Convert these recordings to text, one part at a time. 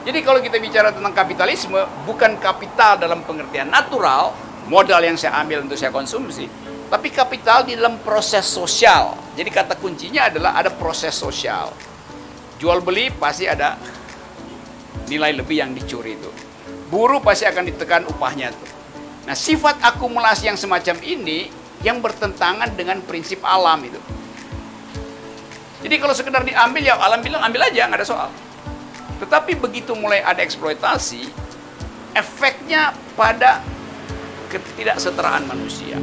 Jadi kalau kita bicara tentang kapitalisme, bukan kapital dalam pengertian natural, modal yang saya ambil untuk saya konsumsi, tapi kapital di dalam proses sosial. Jadi kata kuncinya adalah ada proses sosial. Jual beli pasti ada nilai lebih yang dicuri itu. Buruh pasti akan ditekan upahnya tuh. Nah, sifat akumulasi yang semacam ini yang bertentangan dengan prinsip alam itu. Jadi kalau sekedar diambil, ya alam bilang ambil aja, nggak ada soal. Tetapi begitu mulai ada eksploitasi, efeknya pada ketidaksetaraan manusia.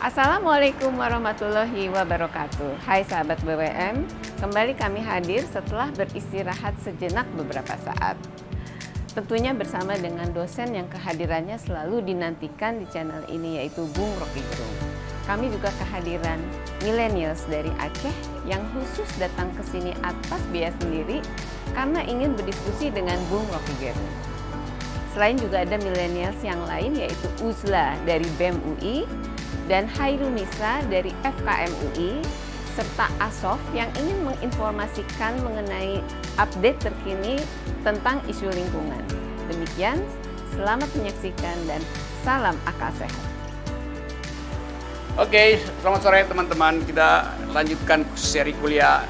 Assalamualaikum warahmatullahi wabarakatuh. Hai sahabat BWM, kembali kami hadir setelah beristirahat sejenak beberapa saat. Tentunya bersama dengan dosen yang kehadirannya selalu dinantikan di channel ini, yaitu Bung Rocky Gerung. Kami juga kehadiran millennials dari Aceh yang khusus datang ke sini atas biaya sendiri karena ingin berdiskusi dengan Bung Rocky Gerung. Selain juga ada millennials yang lain, yaitu Uzla dari BEM UI, dan Hairunisa dari FKM UI, serta Asof yang ingin menginformasikan mengenai update terkini tentang isu lingkungan. Demikian, selamat menyaksikan dan salam akal sehat. Oke, selamat sore teman-teman. Kita lanjutkan seri kuliah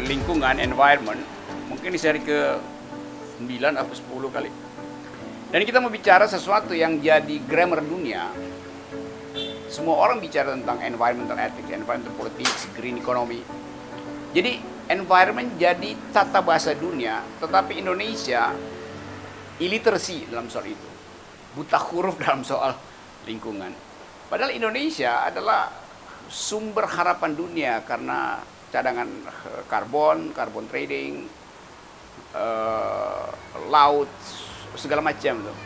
lingkungan, environment. Mungkin di seri ke-9 atau 10 kali. Dan kita mau bicara sesuatu yang jadi grammar dunia. Semua orang bicara tentang environmental ethics, environmental politics, green economy. Jadi environment jadi tata bahasa dunia, tetapi Indonesia illiteracy dalam soal itu. Buta huruf dalam soal lingkungan. Padahal Indonesia adalah sumber harapan dunia karena cadangan karbon trading, laut, segala macam tuh.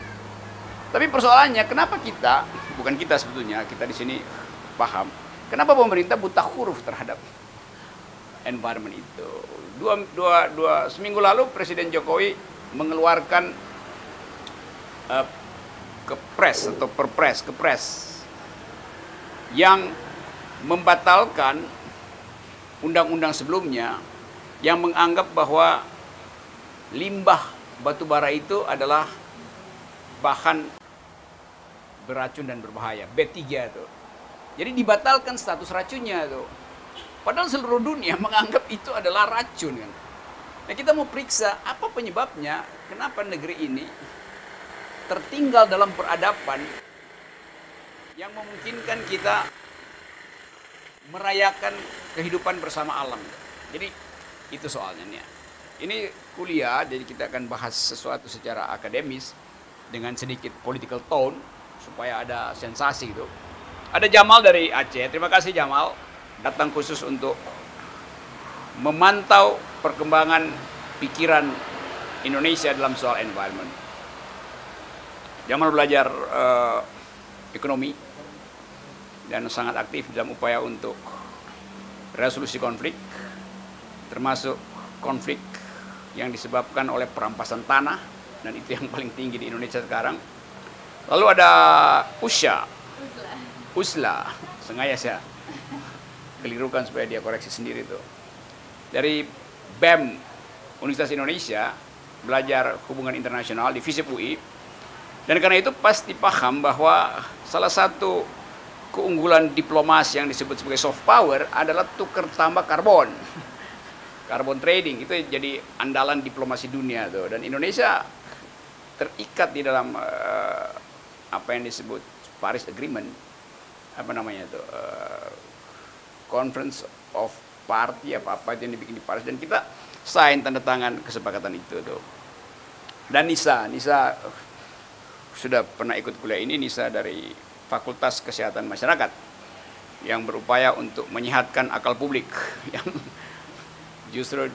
Tapi persoalannya, kenapa kita, bukan kita sebetulnya, kita di sini paham, kenapa pemerintah buta huruf terhadap environment itu. Seminggu lalu Presiden Jokowi mengeluarkan kepres atau kepres yang membatalkan undang-undang sebelumnya yang menganggap bahwa limbah batubara itu adalah bahan beracun dan berbahaya, B3 itu. Jadi dibatalkan status racunnya itu. Padahal seluruh dunia menganggap itu adalah racun kan. Nah, kita mau periksa apa penyebabnya, kenapa negeri ini tertinggal dalam peradaban yang memungkinkan kita merayakan kehidupan bersama alam. Jadi itu soalnya nih. Ini kuliah, jadi kita akan bahas sesuatu secara akademis dengan sedikit political tone supaya ada sensasi gitu. Ada Jamal dari Aceh. Terima kasih Jamal datang khusus untuk memantau perkembangan pikiran Indonesia dalam soal environment. Jamal belajar ekonomi dan sangat aktif dalam upaya untuk resolusi konflik, termasuk konflik yang disebabkan oleh perampasan tanah. Dan itu yang paling tinggi di Indonesia sekarang. Lalu ada Uzla. Sengaja saya kelirukan supaya dia koreksi sendiri tuh. Dari BEM Universitas Indonesia, belajar hubungan internasional di FISIP UI. Dan karena itu pasti paham bahwa salah satu keunggulan diplomasi yang disebut sebagai soft power adalah tukar tambah karbon. Carbon trading itu jadi andalan diplomasi dunia tuh. Dan Indonesia terikat di dalam apa yang disebut Paris Agreement, apa namanya itu, Conference of Party apa yang dibikin di Paris, dan kita sign tanda tangan kesepakatan itu tuh. Dan Nisa sudah pernah ikut kuliah ini, Nisa dari Fakultas Kesehatan Masyarakat, yang berupaya untuk menyehatkan akal publik yang justru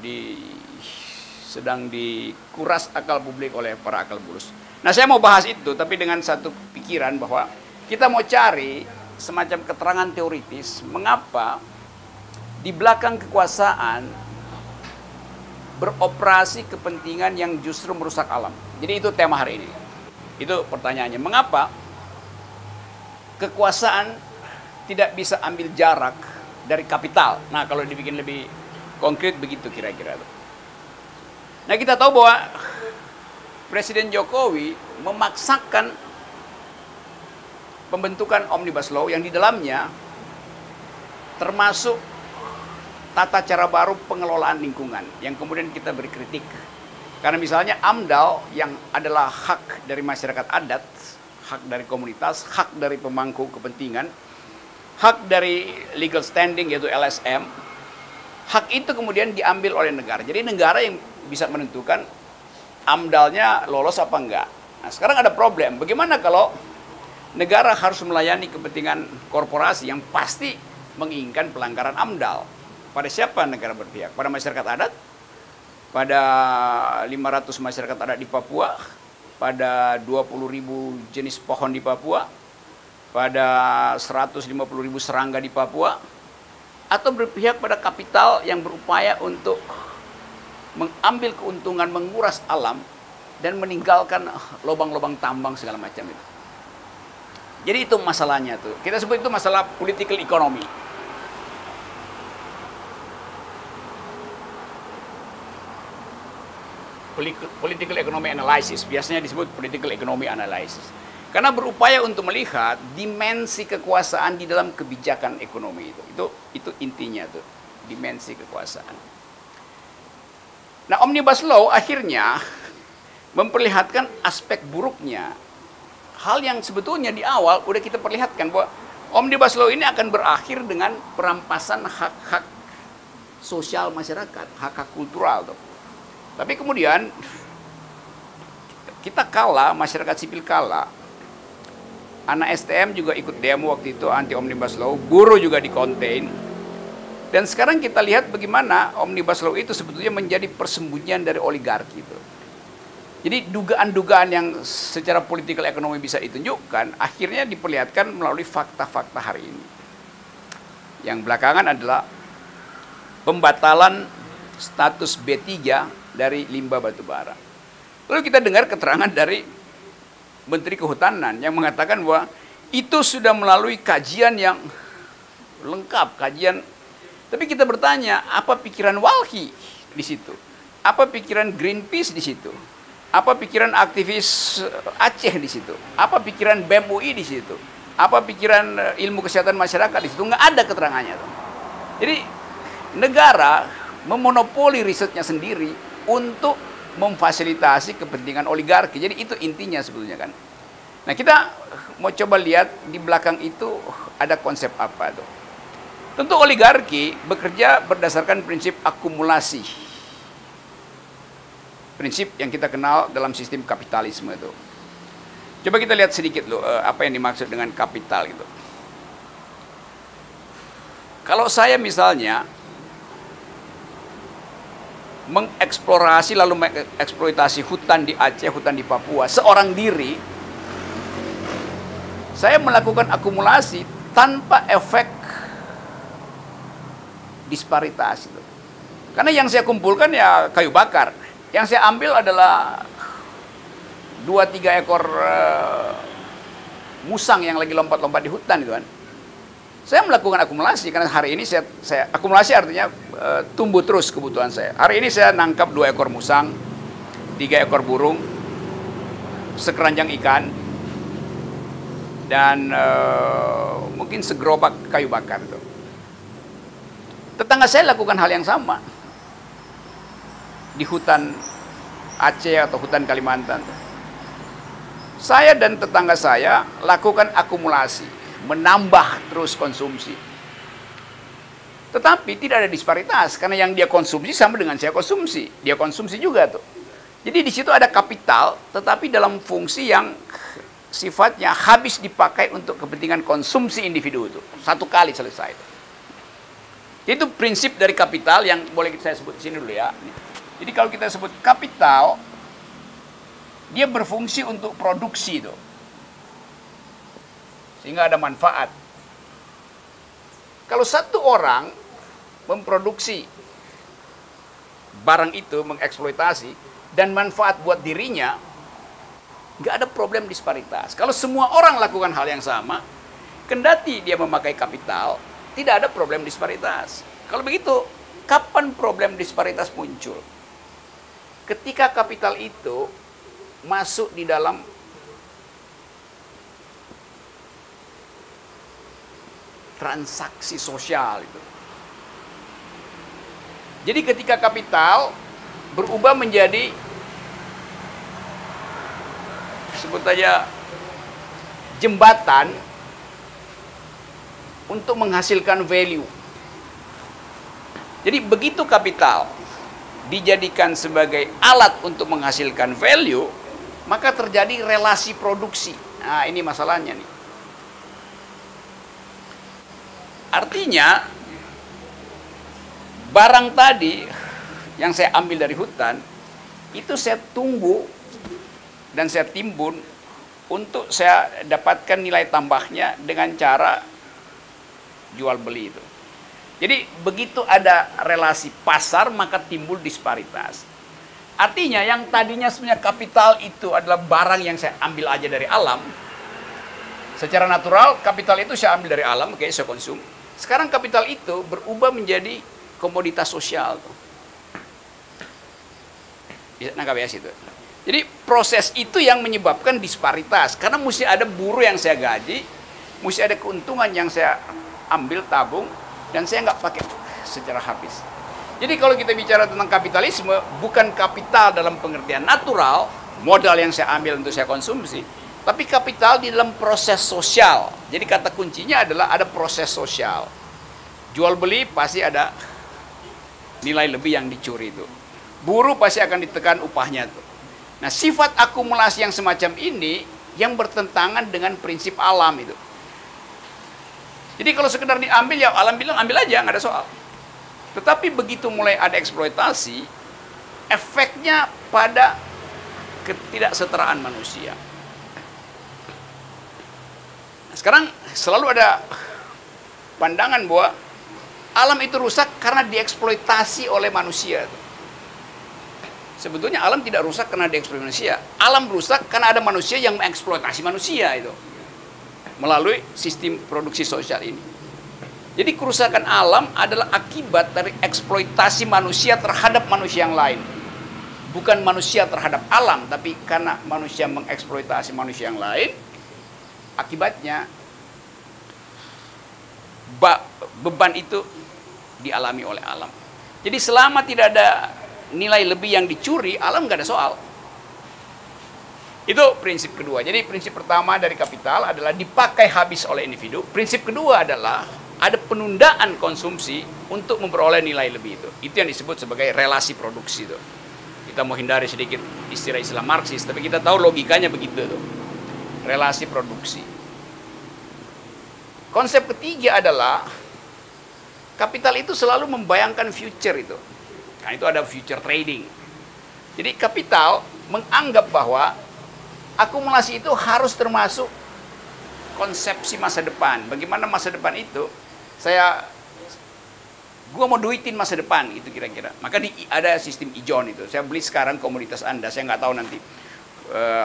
sedang dikuras akal publik oleh para akal bulus. Nah, saya mau bahas itu, tapi dengan satu pikiran bahwa kita mau cari semacam keterangan teoritis mengapa di belakang kekuasaan beroperasi kepentingan yang justru merusak alam. Jadi itu tema hari ini. Itu pertanyaannya, mengapa kekuasaan tidak bisa ambil jarak dari kapital? Nah, kalau dibikin lebih konkret begitu kira-kira. Nah, kita tahu bahwa Presiden Jokowi memaksakan pembentukan Omnibus Law yang di dalamnya termasuk tata cara baru pengelolaan lingkungan yang kemudian kita beri kritik. Karena misalnya AMDAL yang adalah hak dari masyarakat adat, hak dari komunitas, hak dari pemangku kepentingan, hak dari legal standing yaitu LSM, hak itu kemudian diambil oleh negara. Jadi negara yang bisa menentukan AMDAL-nya lolos apa enggak. Nah, sekarang ada problem. Bagaimana kalau negara harus melayani kepentingan korporasi yang pasti menginginkan pelanggaran AMDAL? Pada siapa negara berpihak? Pada masyarakat adat? Pada 500 masyarakat adat di Papua? Pada 20.000 jenis pohon di Papua? Pada 150.000 serangga di Papua? Atau berpihak pada kapital yang berupaya untuk mengambil keuntungan, menguras alam, dan meninggalkan lubang-lubang tambang segala macam itu. Jadi itu masalahnya tuh. Kita sebut itu masalah political economy. Political economy analysis, biasanya disebut political economy analysis. Karena berupaya untuk melihat dimensi kekuasaan di dalam kebijakan ekonomi itu. Itu intinya tuh, dimensi kekuasaan. Nah, Omnibus Law akhirnya memperlihatkan aspek buruknya. Hal yang sebetulnya di awal udah kita perlihatkan bahwa Omnibus Law ini akan berakhir dengan perampasan hak-hak sosial masyarakat, hak-hak kultural tuh. Tapi kemudian kita kalah, masyarakat sipil kalah. Anak STM juga ikut demo waktu itu anti Omnibus Law, buruh juga dikontain. Dan sekarang kita lihat bagaimana Omnibus Law itu sebetulnya menjadi persembunyian dari oligarki itu. Jadi dugaan-dugaan yang secara political ekonomi bisa ditunjukkan, akhirnya diperlihatkan melalui fakta-fakta hari ini. Yang belakangan adalah pembatalan status B3 dari limbah batubara. Lalu kita dengar keterangan dari Menteri Kehutanan yang mengatakan bahwa itu sudah melalui kajian yang lengkap, kajian. Tapi kita bertanya, apa pikiran Walhi di situ? Apa pikiran Greenpeace di situ? Apa pikiran aktivis Aceh di situ? Apa pikiran BEM UI di situ? Apa pikiran ilmu kesehatan masyarakat di situ? Nggak ada keterangannya. Jadi negara memonopoli risetnya sendiri untuk memfasilitasi kepentingan oligarki. Jadi itu intinya sebetulnya kan. Nah, kita mau coba lihat di belakang itu ada konsep apa tuh. Tentu oligarki bekerja berdasarkan prinsip akumulasi. Prinsip yang kita kenal dalam sistem kapitalisme itu. Coba kita lihat sedikit loh apa yang dimaksud dengan kapital gitu. Kalau saya misalnya mengeksplorasi lalu mengeksploitasi hutan di Aceh, hutan di Papua, seorang diri, saya melakukan akumulasi tanpa efek disparitas itu. Karena yang saya kumpulkan ya kayu bakar. Yang saya ambil adalah 2-3 ekor musang yang lagi lompat-lompat di hutan gitu kan. Saya melakukan akumulasi karena hari ini saya akumulasi artinya tumbuh terus kebutuhan saya. Hari ini saya nangkap 2 ekor musang, 3 ekor burung, sekeranjang ikan, dan mungkin segerobak kayu bakar itu. Tetangga saya lakukan hal yang sama di hutan Aceh atau hutan Kalimantan. Saya dan tetangga saya lakukan akumulasi, menambah terus konsumsi. Tetapi tidak ada disparitas karena yang dia konsumsi sama dengan saya konsumsi. Dia konsumsi juga tuh. Jadi di situ ada kapital, tetapi dalam fungsi yang sifatnya habis dipakai untuk kepentingan konsumsi individu itu. Satu kali selesai. Itu prinsip dari kapital yang boleh saya sebut di sini dulu ya. Jadi kalau kita sebut kapital, dia berfungsi untuk produksi itu. Sehingga ada manfaat. Kalau satu orang memproduksi barang itu, mengeksploitasi, dan manfaat buat dirinya, nggak ada problem disparitas. Kalau semua orang lakukan hal yang sama, kendati dia memakai kapital, tidak ada problem disparitas. Kalau begitu, kapan problem disparitas muncul? Ketika kapital itu masuk di dalam transaksi sosial itu. Jadi ketika kapital berubah menjadi, sebut saja, jembatan untuk menghasilkan value. Jadi begitu kapital dijadikan sebagai alat untuk menghasilkan value, maka terjadi relasi produksi. Nah, ini masalahnya nih. Artinya, barang tadi yang saya ambil dari hutan, itu saya tunggu dan saya timbun untuk saya dapatkan nilai tambahnya dengan cara jual beli itu. Jadi begitu ada relasi pasar, maka timbul disparitas. Artinya yang tadinya sebenarnya kapital itu adalah barang yang saya ambil aja dari alam. Secara natural, kapital itu saya ambil dari alam, oke, saya konsum. Sekarang kapital itu berubah menjadi komoditas sosial. Bisa nangkap ya situ. Jadi proses itu yang menyebabkan disparitas. Karena mesti ada buruh yang saya gaji, mesti ada keuntungan yang saya ambil tabung, dan saya nggak pakai secara habis. Jadi kalau kita bicara tentang kapitalisme, bukan kapital dalam pengertian natural, modal yang saya ambil untuk saya konsumsi, tapi kapital di dalam proses sosial. Jadi kata kuncinya adalah ada proses sosial. Jual beli pasti ada nilai lebih yang dicuri itu. Buruh pasti akan ditekan upahnya itu. Nah, sifat akumulasi yang semacam ini yang bertentangan dengan prinsip alam itu. Jadi kalau sekedar diambil, ya alam bilang ambil aja, nggak ada soal. Tetapi begitu mulai ada eksploitasi, efeknya pada ketidaksetaraan manusia. Nah, sekarang selalu ada pandangan bahwa alam itu rusak karena dieksploitasi oleh manusia. Sebetulnya alam tidak rusak karena dieksploitasi manusia. Alam rusak karena ada manusia yang mengeksploitasi manusia itu melalui sistem produksi sosial ini. Jadi kerusakan alam adalah akibat dari eksploitasi manusia terhadap manusia yang lain. Bukan manusia terhadap alam, tapi karena manusia mengeksploitasi manusia yang lain, akibatnya beban itu dialami oleh alam. Jadi selama tidak ada nilai lebih yang dicuri, alam nggak ada soal. Itu prinsip kedua. Jadi prinsip pertama dari kapital adalah dipakai habis oleh individu. Prinsip kedua adalah ada penundaan konsumsi untuk memperoleh nilai lebih itu. Itu yang disebut sebagai relasi produksi itu. Kita mau hindari sedikit istilah-istilah Marxis, tapi kita tahu logikanya begitu tuh. Relasi produksi. Konsep ketiga adalah kapital itu selalu membayangkan future itu. Nah, itu ada future trading. Jadi kapital menganggap bahwa akumulasi itu harus termasuk konsepsi masa depan. Bagaimana masa depan itu? Gua mau duitin masa depan itu kira-kira. Maka ada sistem ijon itu. Saya beli sekarang komoditas Anda, saya nggak tahu nanti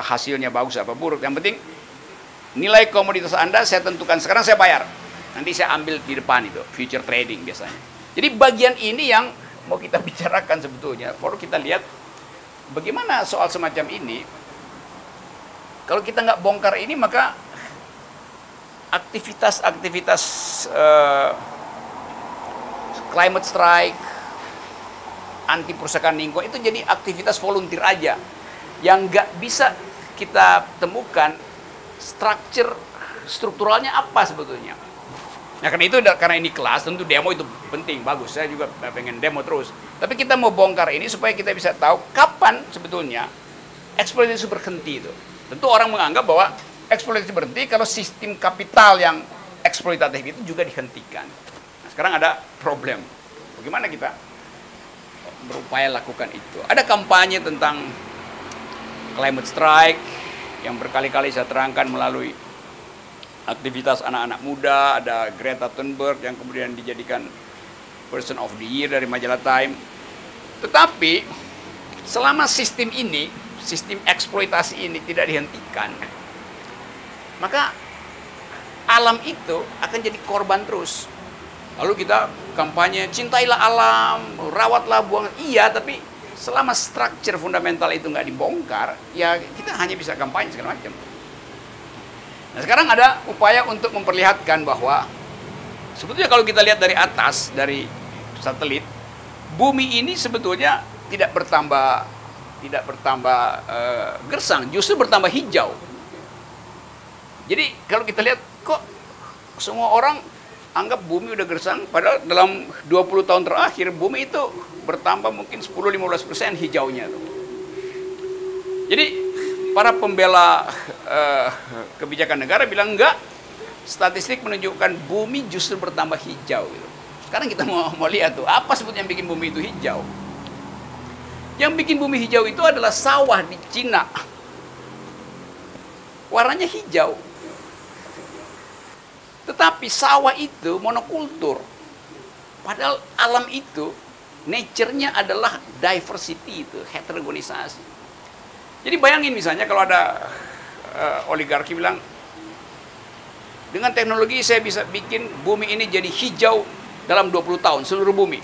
hasilnya bagus apa buruk. Yang penting nilai komoditas Anda saya tentukan sekarang, saya bayar. Nanti saya ambil di depan itu, future trading biasanya. Jadi bagian ini yang mau kita bicarakan sebetulnya. Baru kita lihat bagaimana soal semacam ini. Kalau kita nggak bongkar ini, maka aktivitas-aktivitas climate strike, anti perusahaan lingkungan itu jadi aktivitas volunteer aja, yang nggak bisa kita temukan strukturalnya apa sebetulnya. Nah, karena ini kelas, tentu demo itu penting, bagus. Saya juga pengen demo terus. Tapi kita mau bongkar ini supaya kita bisa tahu kapan sebetulnya eksploitasi itu berhenti itu. Tentu orang menganggap bahwa eksploitasi berhenti kalau sistem kapital yang eksploitatif itu juga dihentikan. Nah, sekarang ada problem. Bagaimana kita berupaya lakukan itu? Ada kampanye tentang climate strike yang berkali-kali saya terangkan melalui aktivitas anak-anak muda. Ada Greta Thunberg yang kemudian dijadikan Person of the Year dari majalah Time. Tetapi selama sistem ini, sistem eksploitasi ini tidak dihentikan, maka alam itu akan jadi korban terus. Lalu kita kampanye, cintailah alam, rawatlah buang. Iya, tapi selama struktur fundamental itu nggak dibongkar, ya kita hanya bisa kampanye segala macam. Nah, sekarang ada upaya untuk memperlihatkan bahwa sebetulnya kalau kita lihat dari atas, dari satelit, bumi ini sebetulnya tidak bertambah gersang, justru bertambah hijau. Jadi kalau kita lihat, kok semua orang anggap bumi udah gersang, padahal dalam 20 tahun terakhir bumi itu bertambah mungkin 10-15% hijaunya tuh. Jadi para pembela kebijakan negara bilang enggak, statistik menunjukkan bumi justru bertambah hijau gitu. Sekarang kita mau lihat tuh, apa sebetulnya yang bikin bumi itu hijau? Yang bikin bumi hijau itu adalah sawah di Cina. Warnanya hijau. Tetapi sawah itu monokultur. Padahal alam itu, nature-nya adalah diversity itu, heterogenisasi. Jadi bayangin misalnya kalau ada oligarki bilang, dengan teknologi saya bisa bikin bumi ini jadi hijau dalam 20 tahun, seluruh bumi.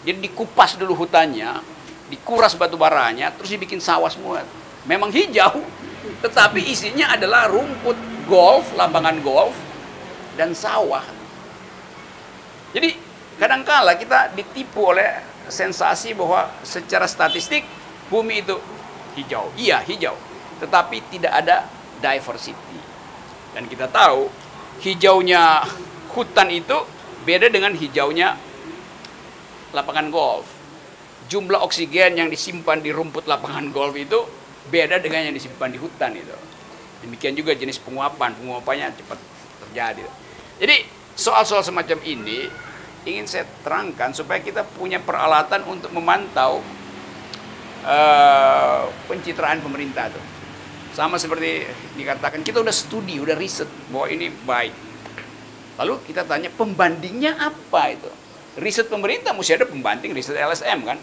Jadi dikupas dulu hutannya, dikuras batu baranya, terus dibikin sawah semua. Memang hijau, tetapi isinya adalah rumput golf, lapangan golf, dan sawah. Jadi kadangkala kita ditipu oleh sensasi bahwa secara statistik bumi itu hijau. Iya, hijau. Tetapi tidak ada diversity. Dan kita tahu hijaunya hutan itu beda dengan hijaunya lapangan golf. Jumlah oksigen yang disimpan di rumput lapangan golf itu beda dengan yang disimpan di hutan itu. Demikian juga jenis penguapannya cepat terjadi. Jadi soal-soal semacam ini ingin saya terangkan supaya kita punya peralatan untuk memantau pencitraan pemerintah itu. Sama seperti dikatakan, kita udah studi, udah riset bahwa ini baik. Lalu kita tanya pembandingnya apa itu? Riset pemerintah mesti ada pembanding riset LSM kan?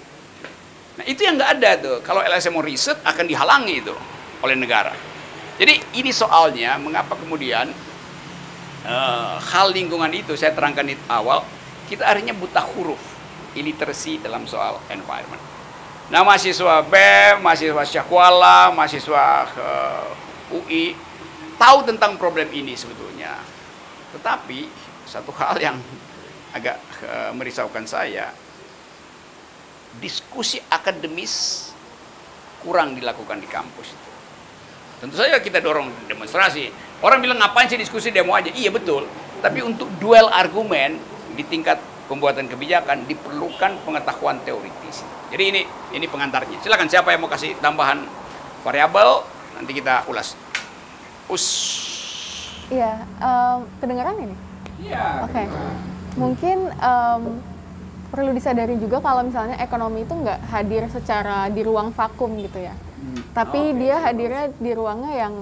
Nah itu yang nggak ada tuh. Kalau LSM mau riset akan dihalangi itu oleh negara. Jadi ini soalnya mengapa kemudian hal lingkungan itu saya terangkan di awal, kita akhirnya buta huruf, illiteracy dalam soal environment. Nah mahasiswa BEM, mahasiswa Syakwala, mahasiswa UI tahu tentang problem ini sebetulnya. Tetapi satu hal yang agak merisaukan saya, diskusi akademis kurang dilakukan di kampus itu. Tentu saja kita dorong demonstrasi. Orang bilang ngapain sih diskusi, demo aja. Iya betul. Tapi untuk duel argumen di tingkat pembuatan kebijakan diperlukan pengetahuan teoritis. Jadi ini pengantarnya. Silakan siapa yang mau kasih tambahan variabel, nanti kita ulas. Iya, kedengaran ini? Iya. Oke. Mungkin perlu disadari juga kalau misalnya ekonomi itu nggak hadir secara di ruang vakum gitu ya. Tapi dia hadirnya di ruangnya yang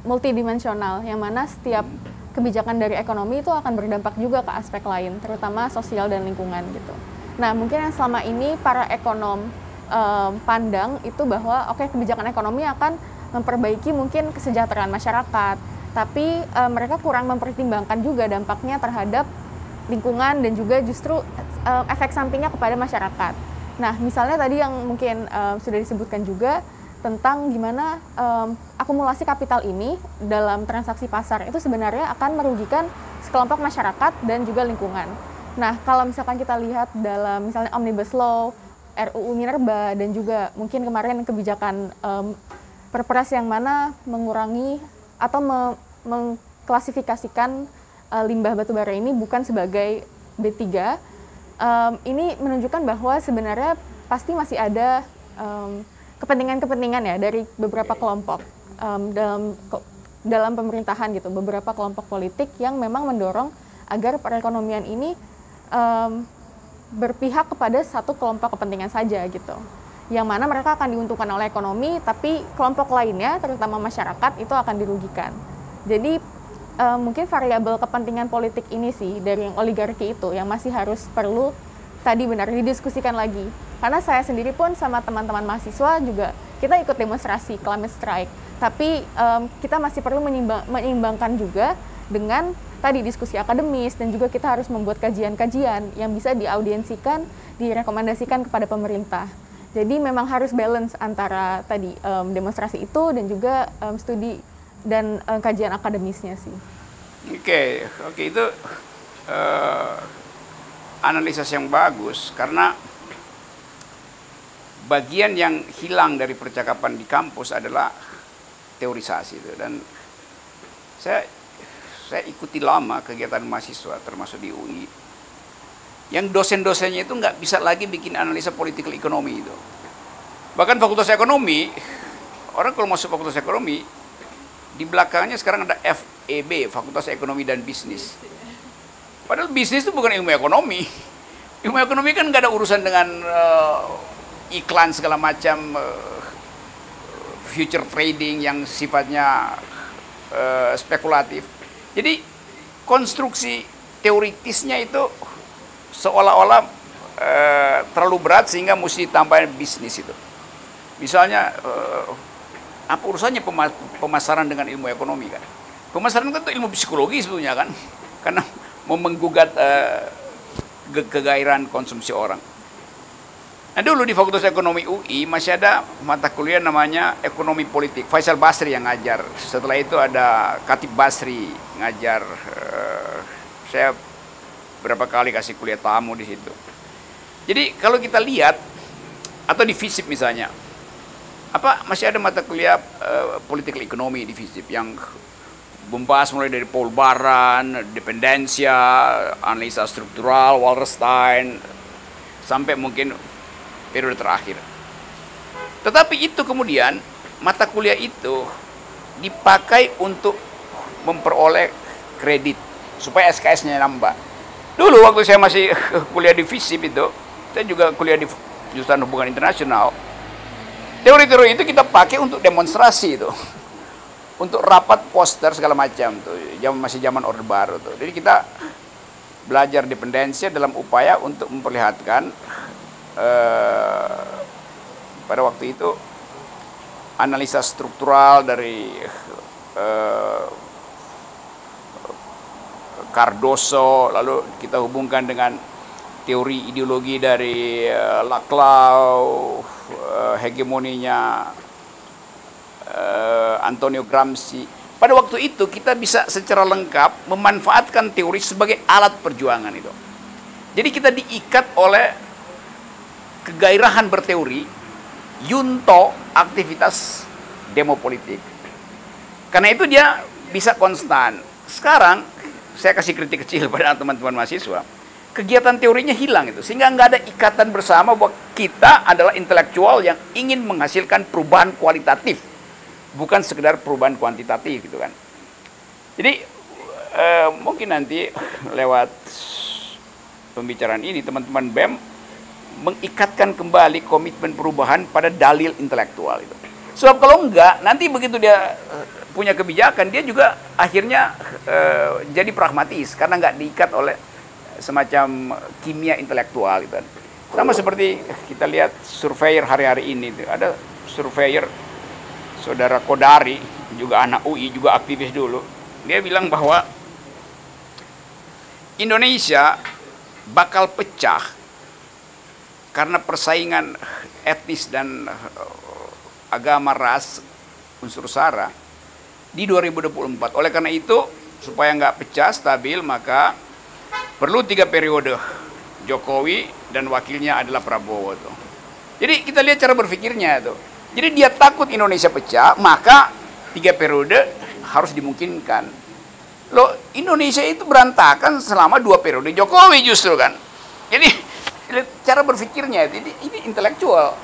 multidimensional, yang mana setiap kebijakan dari ekonomi itu akan berdampak juga ke aspek lain, terutama sosial dan lingkungan gitu. Nah, mungkin yang selama ini para ekonom pandang itu bahwa oke, kebijakan ekonomi akan memperbaiki mungkin kesejahteraan masyarakat, tapi mereka kurang mempertimbangkan juga dampaknya terhadap lingkungan dan juga justru efek sampingnya kepada masyarakat. Nah, misalnya tadi yang mungkin sudah disebutkan juga tentang gimana akumulasi kapital ini dalam transaksi pasar itu sebenarnya akan merugikan sekelompok masyarakat dan juga lingkungan. Nah, kalau misalkan kita lihat dalam misalnya Omnibus Law, RUU Minerba, dan juga mungkin kemarin kebijakan Perpres yang mana mengurangi atau mengklasifikasikan limbah batubara ini bukan sebagai B3, ini menunjukkan bahwa sebenarnya pasti masih ada kepentingan-kepentingan ya dari beberapa kelompok dalam dalam pemerintahan gitu, beberapa kelompok politik yang memang mendorong agar perekonomian ini berpihak kepada satu kelompok kepentingan saja gitu. Yang mana mereka akan diuntungkan oleh ekonomi, tapi kelompok lainnya, terutama masyarakat, itu akan dirugikan. Jadi mungkin variabel kepentingan politik ini sih dari yang oligarki itu yang masih harus perlu tadi benar didiskusikan lagi. Karena saya sendiri pun sama teman-teman mahasiswa juga kita ikut demonstrasi, climate strike. Tapi kita masih perlu menyeimbangkan juga dengan tadi diskusi akademis, dan juga kita harus membuat kajian-kajian yang bisa diaudiensikan, direkomendasikan kepada pemerintah. Jadi memang harus balance antara tadi demonstrasi itu dan juga studi dan kajian akademisnya sih. Oke, itu analisis yang bagus, karena bagian yang hilang dari percakapan di kampus adalah teorisasi itu. Dan saya ikuti lama kegiatan mahasiswa termasuk di UI yang dosen-dosennya itu nggak bisa lagi bikin analisa political ekonomi itu. Bahkan fakultas ekonomi, orang kalau masuk fakultas ekonomi di belakangnya sekarang ada FEB, Fakultas Ekonomi dan Bisnis. Padahal bisnis itu bukan ilmu ekonomi. Ilmu ekonomi kan nggak ada urusan dengan iklan segala macam, future trading yang sifatnya spekulatif. Jadi konstruksi teoritisnya itu seolah-olah terlalu berat sehingga mesti tambahin bisnis itu. Misalnya apa urusannya pemasaran dengan ilmu ekonomi kan? Pemasaran kan itu ilmu psikologi sebetulnya kan, karena mau menggugat kegairahan konsumsi orang. Nah, dulu di Fakultas Ekonomi UI masih ada mata kuliah namanya Ekonomi Politik. Faisal Basri yang ngajar. Setelah itu ada Khatib Basri ngajar. Saya berapa kali kasih kuliah tamu di situ. Jadi kalau kita lihat, atau di FISIP misalnya, masih ada mata kuliah Political Economy di FISIP yang membahas mulai dari Paul Baran, dependensia, analisa struktural, Wallerstein, sampai mungkin periode terakhir. Tetapi itu kemudian mata kuliah itu dipakai untuk memperoleh kredit supaya SKS-nya nambah. Dulu waktu saya masih kuliah di FISIP itu, saya juga kuliah di jurusan hubungan internasional. Teori-teori itu kita pakai untuk demonstrasi itu, untuk rapat poster segala macam tuh. Masih zaman Orde Baru tuh. Jadi kita belajar dependensi dalam upaya untuk memperlihatkan pada waktu itu analisa struktural dari Cardoso, lalu kita hubungkan dengan teori ideologi dari Laclau, hegemoninya Antonio Gramsci. Pada waktu itu kita bisa secara lengkap memanfaatkan teori sebagai alat perjuangan itu. Jadi kita diikat oleh kegairahan berteori, yunto aktivitas demo politik. Karena itu dia bisa konstan. Sekarang saya kasih kritik kecil pada teman-teman mahasiswa, kegiatan teorinya hilang itu, sehingga nggak ada ikatan bersama bahwa kita adalah intelektual yang ingin menghasilkan perubahan kualitatif, bukan sekedar perubahan kuantitatif gitu kan. Jadi mungkin nanti lewat pembicaraan ini teman-teman BEM mengikatkan kembali komitmen perubahan pada dalil intelektual itu. Sebab kalau enggak, nanti begitu dia punya kebijakan, dia juga akhirnya jadi pragmatis karena nggak diikat oleh semacam kimia intelektual gitu. Sama seperti kita lihat surveyor hari-hari ini, ada surveyor saudara Kodari, juga anak UI, juga aktivis dulu. Dia bilang bahwa Indonesia bakal pecah karena persaingan etnis dan agama, ras, unsur sara di 2024. Oleh karena itu, supaya nggak pecah, stabil, maka perlu 3 periode Jokowi dan wakilnya adalah Prabowo tuh. Jadi kita lihat cara berpikirnya tuh. Jadi dia takut Indonesia pecah, maka 3 periode harus dimungkinkan. Loh, Indonesia itu berantakan selama 2 periode Jokowi justru kan. Jadi cara berpikirnya ini intelektual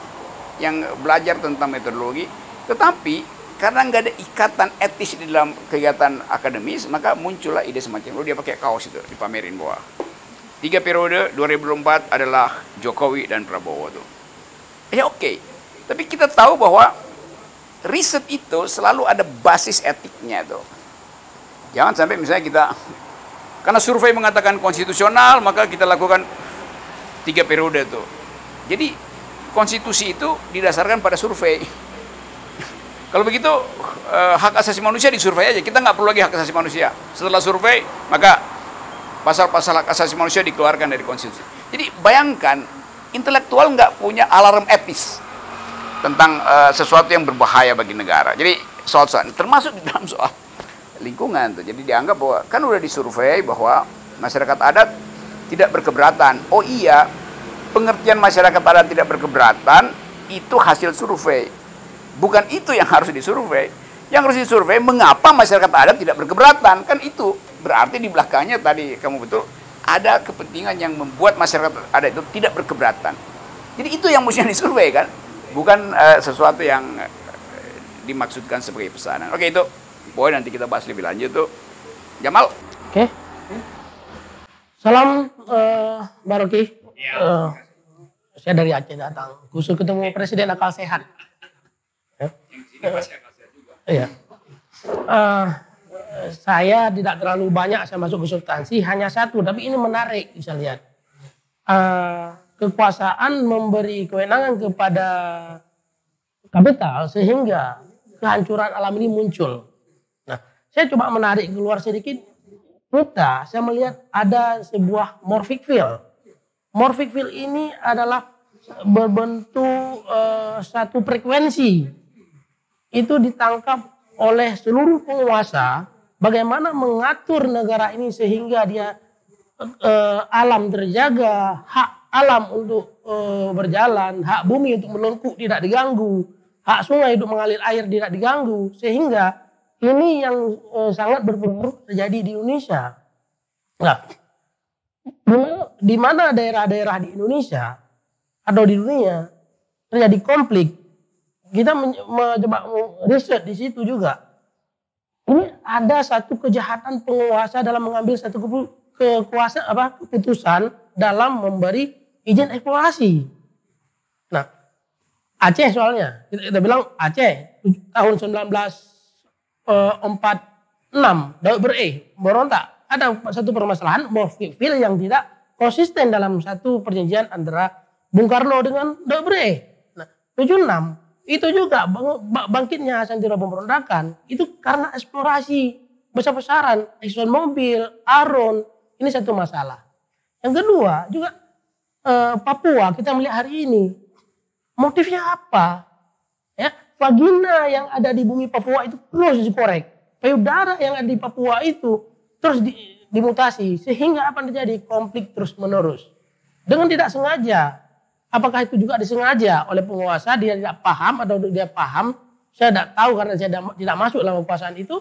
yang belajar tentang metodologi, tetapi karena nggak ada ikatan etis di dalam kegiatan akademis, maka muncullah ide semacam dia pakai kaos itu dipamerin bahwa 3 periode 2004 adalah Jokowi dan Prabowo tuh. Ya oke. Tapi kita tahu bahwa riset itu selalu ada basis etiknya tuh. Jangan sampai misalnya kita, karena survei mengatakan konstitusional, maka kita lakukan 3 periode tuh. Jadi konstitusi itu didasarkan pada survei. Kalau begitu hak asasi manusia disurvei aja, kita nggak perlu lagi hak asasi manusia. Setelah survei, maka pasal-pasal hak asasi manusia dikeluarkan dari konstitusi. Jadi bayangkan, intelektual nggak punya alarm etis tentang sesuatu yang berbahaya bagi negara. Jadi soal-soal termasuk di dalam soal lingkungan tuh. Jadi dianggap bahwa kan udah disurvei bahwa masyarakat adat tidak berkeberatan. Oh iya, pengertian masyarakat adat tidak berkeberatan itu hasil survei. Bukan itu yang harus disurvei. Yang harus disurvei mengapa masyarakat adat tidak berkeberatan. Kan itu berarti di belakangnya tadi kamu betul ada kepentingan yang membuat masyarakat adat itu tidak berkeberatan. Jadi itu yang mesti disurvei kan, bukan sesuatu yang dimaksudkan sebagai pesanan. Oke, itu boleh nanti kita bahas lebih lanjut tuh. Jamal. Oke. Salam Baroki. Saya dari Aceh datang, khusus ketemu Presiden Akal Sehat. Iya. Saya tidak terlalu banyak saya masuk ke substansi, hanya satu, tapi ini menarik bisa lihat. Kekuasaan memberi kewenangan kepada kapital sehingga kehancuran alam ini muncul. Nah, saya coba menarik keluar sedikit. Saya melihat ada sebuah morphic field. Morphic field ini adalah berbentuk satu frekuensi. Itu ditangkap oleh seluruh penguasa bagaimana mengatur negara ini sehingga dia alam terjaga, hak alam untuk berjalan, hak bumi untuk melengkung tidak diganggu, hak sungai untuk mengalir air tidak diganggu, sehingga ini yang sangat berpengaruh terjadi di Indonesia. Nah, di mana daerah-daerah di Indonesia atau di dunia terjadi konflik, kita mencoba riset di situ juga. Ini ada satu kejahatan penguasa dalam mengambil satu keputusan dalam memberi izin eksplorasi. Nah, Aceh soalnya kita bilang Aceh tahun 1946 Daud Bereh berontak. Ada satu permasalahan morphic field yang tidak konsisten dalam satu perjanjian antara Bung Karno dengan Daud Bereh. Nah, 76 itu juga bangkitnya Santira pemberontakan itu karena eksplorasi besar-besaran, Exxon Mobil, Aron, ini satu masalah. Yang kedua juga Papua kita melihat hari ini motifnya apa? Ya, vagina yang ada di bumi Papua itu terus dikorek, payudara yang ada di Papua itu terus dimutasi sehingga apa yang terjadi konflik terus menerus dengan tidak sengaja. Apakah itu juga disengaja oleh penguasa, dia tidak paham atau dia paham, saya tidak tahu karena saya tidak masuk dalam kekuasaan itu.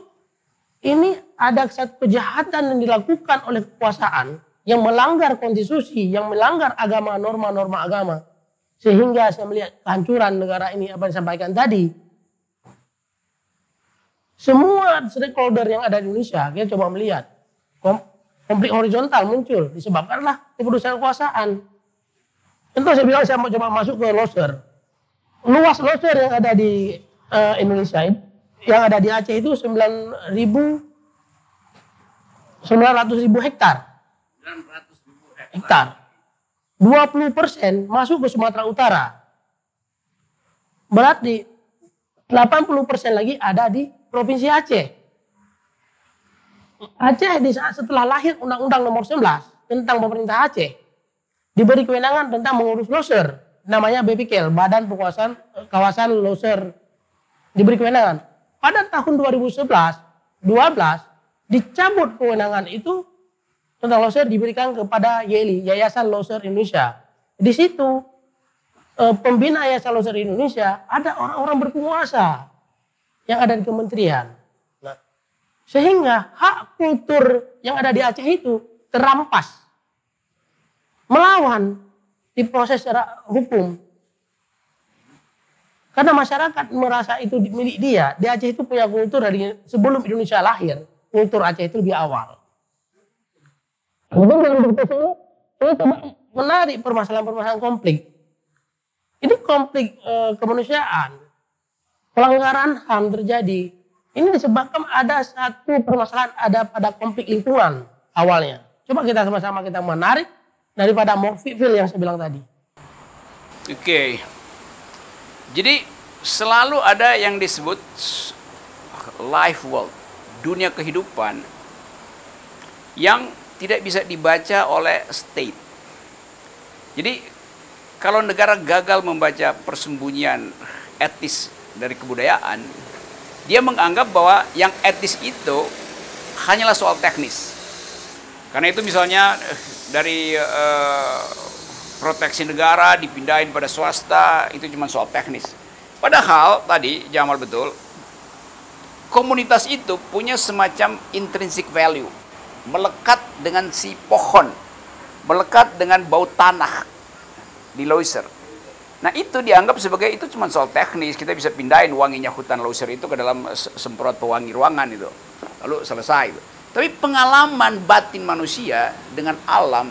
Ini ada satu kejahatan yang dilakukan oleh kekuasaan yang melanggar konstitusi, yang melanggar agama, norma-norma agama. Sehingga saya melihat kehancuran negara ini, apa yang disampaikan tadi. Semua stakeholder yang ada di Indonesia, kita coba melihat. Konflik horizontal muncul, disebabkanlah keputusan kekuasaan. Tentu saya bilang saya mau coba masuk ke loser. Luas loser yang ada di Indonesia, yang ada di Aceh itu 900.000 hektar. 20% masuk ke Sumatera Utara. Berarti 80% lagi ada di Provinsi Aceh. Aceh setelah lahir Undang-Undang Nomor 11 tentang pemerintah Aceh, diberi kewenangan tentang mengurus loser, namanya BPKL, Badan Penguasaan Kawasan Loser, diberi kewenangan. Pada tahun 2011-12 dicabut kewenangan itu tentang loser, diberikan kepada YLI, Yayasan Loser Indonesia. Di situ pembina Yayasan Loser Indonesia ada orang-orang berpenguasa yang ada di kementerian. Nah, sehingga hak kultur yang ada di Aceh itu terampas. Melawan diproses secara hukum. Karena masyarakat merasa itu milik dia. Di Aceh itu punya kultur dari sebelum Indonesia lahir. Kultur Aceh itu lebih awal. Kemudian dalam berikut ini coba menarik permasalahan-permasalahan konflik. Ini konflik kemanusiaan. Pelanggaran HAM terjadi. Ini disebabkan ada satu permasalahan ada pada konflik lingkungan awalnya. Coba kita sama-sama kita menarik daripada morfil yang saya bilang tadi. Oke. Jadi selalu ada yang disebut life world, dunia kehidupan yang tidak bisa dibaca oleh state. Jadi kalau negara gagal membaca persembunyian etis dari kebudayaan, dia menganggap bahwa yang etis itu hanyalah soal teknis. Karena itu misalnya dari proteksi negara dipindahin pada swasta, itu cuma soal teknis. Padahal tadi Jamal betul, komunitas itu punya semacam intrinsic value, melekat dengan si pohon, melekat dengan bau tanah di Leuser. Nah itu dianggap sebagai itu cuma soal teknis, kita bisa pindahin wanginya hutan Leuser itu ke dalam semprot pewangi ruangan itu, lalu selesai itu. Tapi pengalaman batin manusia dengan alam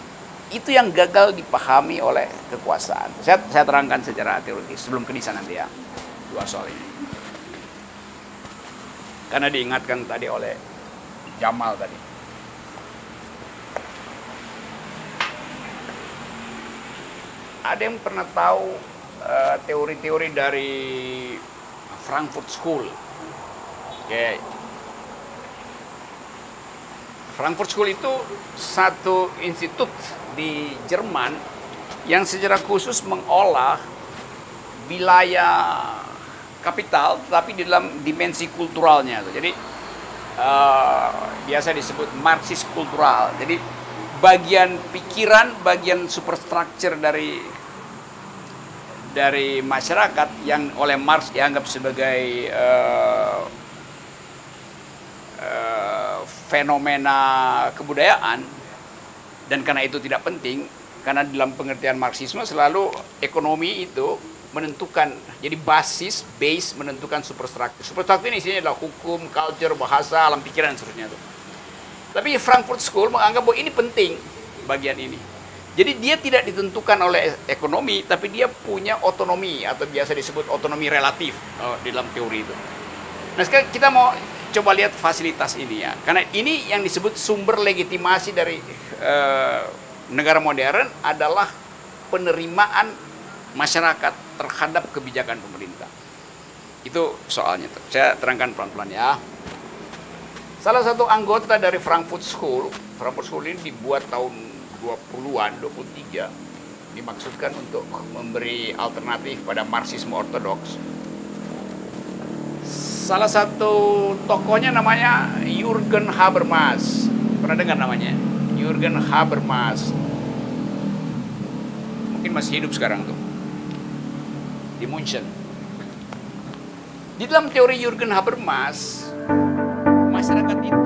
itu yang gagal dipahami oleh kekuasaan. Saya terangkan secara teoritis sebelum ke Nisa nanti ya, dua soal ini. Karena diingatkan tadi oleh Jamal tadi. Ada yang pernah tahu teori-teori dari Frankfurt School? Oke. Frankfurt School itu satu institut di Jerman yang secara khusus mengolah wilayah kapital tapi di dalam dimensi kulturalnya. Jadi biasa disebut Marxist kultural. Jadi bagian pikiran, bagian superstructure dari masyarakat yang oleh Marx dianggap sebagai fenomena kebudayaan, dan karena itu tidak penting, karena dalam pengertian Marxisme selalu ekonomi itu menentukan, jadi base menentukan superstruktur. Superstruktur ini isinya adalah hukum, culture, bahasa, alam pikiran, dan seterusnya itu. Tapi Frankfurt School menganggap bahwa ini penting bagian ini. Jadi dia tidak ditentukan oleh ekonomi, tapi dia punya otonomi atau biasa disebut otonomi relatif di dalam teori itu. Nah sekarang kita mau coba lihat fasilitas ini ya, karena ini yang disebut sumber legitimasi dari negara modern adalah penerimaan masyarakat terhadap kebijakan pemerintah. Itu soalnya tuh. Saya terangkan pelan-pelan ya. Salah satu anggota dari Frankfurt School ini dibuat tahun 20-an, 23, dimaksudkan untuk memberi alternatif pada Marxisme ortodoks. Salah satu tokohnya namanya Jürgen Habermas. Pernah dengar namanya? Jürgen Habermas. Mungkin masih hidup sekarang tuh. Di München. Di dalam teori Jürgen Habermas, masyarakat itu